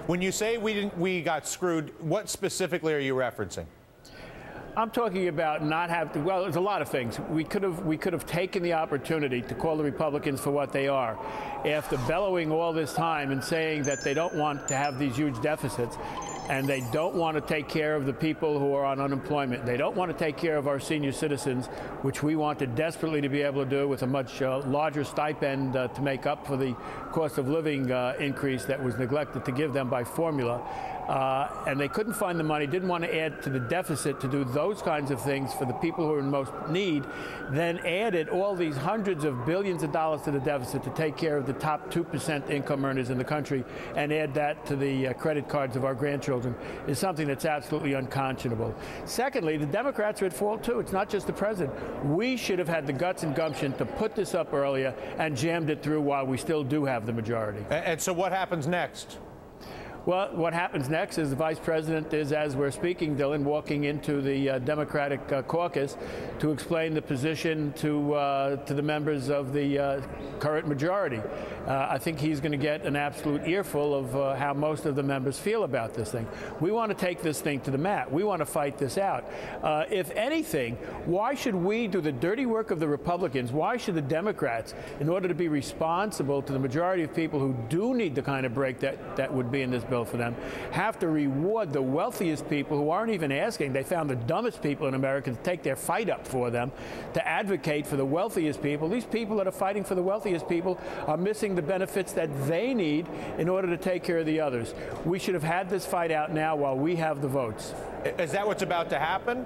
When you say we got screwed, what specifically are you referencing? I'm talking about not have to. Well, there's a lot of things. We could have taken the opportunity to call the Republicans for what they are, after bellowing all this time and saying that they don't want to have these huge deficits, and they don't want to take care of the people who are on unemployment. They don't want to take care of our senior citizens, which we wanted desperately to be able to do with a much larger stipend to make up for the cost of living increase that was neglected to give them by formula. And they couldn't find the money, didn't want to add to the deficit to do those kinds of things for the people who are in most need, then added all these hundreds of billions of dollars to the deficit to take care of the top 2% income earners in the country, and add that to the credit cards of our grandchildren is something that's absolutely unconscionable. Secondly, the Democrats are at fault too. It's not just the president. We should have had the guts and gumption to put this up earlier and jammed it through while we still do have the majority. And so what happens next? Well, what happens next is the vice president is, as we're speaking, Dylan, walking into the Democratic caucus to explain the position to the members of the current majority. I think he's going to get an absolute earful of how most of the members feel about this thing. We want to take this thing to the mat. We want to fight this out. If anything, why should we do the dirty work of the Republicans? Why should the Democrats, in order to be responsible to the majority of people who do need the kind of break that would be in this bill for them, have to reward the wealthiest people who aren't even asking? They found the dumbest people in America to take their fight up for them, to advocate for the wealthiest people. These people that are fighting for the wealthiest people are missing the benefits that they need in order to take care of the others. We should have had this fight out now while we have the votes. Is that what's about to happen?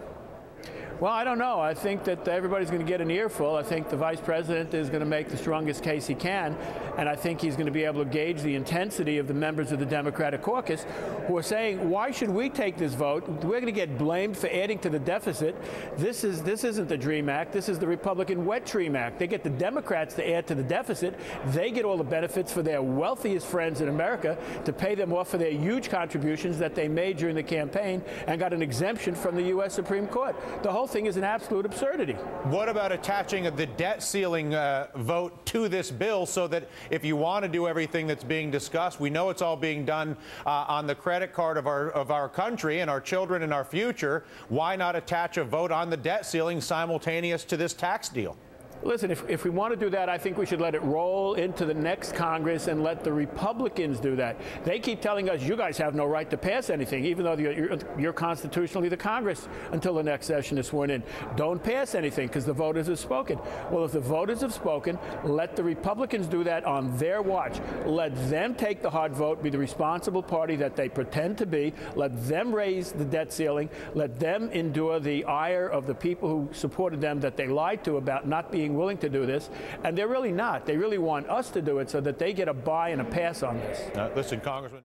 Well, I don't know. I think that everybody's going to get an earful. I think the vice president is going to make the strongest case he can, and I think he's going to be able to gauge the intensity of the members of the Democratic caucus who are saying, why should we take this vote? We're going to get blamed for adding to the deficit. This isn't the DREAM Act. This is the Republican Wet Dream Act. They get the Democrats to add to the deficit. They get all the benefits for their wealthiest friends in America to pay them off for their huge contributions that they made during the campaign and got an exemption from the U.S. Supreme Court. The whole thing is an absolute absurdity. What about attaching the debt ceiling vote to this bill so that if you want to do everything that's being discussed, we know it's all being done on the credit card of our country and our children and our future, why not attach a vote on the debt ceiling simultaneous to this tax deal? Listen, if we want to do that, I think we should let it roll into the next Congress and let the Republicans do that. They keep telling us, you guys have no right to pass anything, even though you're constitutionally the Congress until the next session is sworn in. Don't pass anything because the voters have spoken. Well, if the voters have spoken, let the Republicans do that on their watch. Let them take the hard vote, be the responsible party that they pretend to be. Let them raise the debt ceiling. Let them endure the ire of the people who supported them that they lied to about not being willing to do this, and they're really not. They really want us to do it so that they get a buy and a pass on this. Listen, Congressman.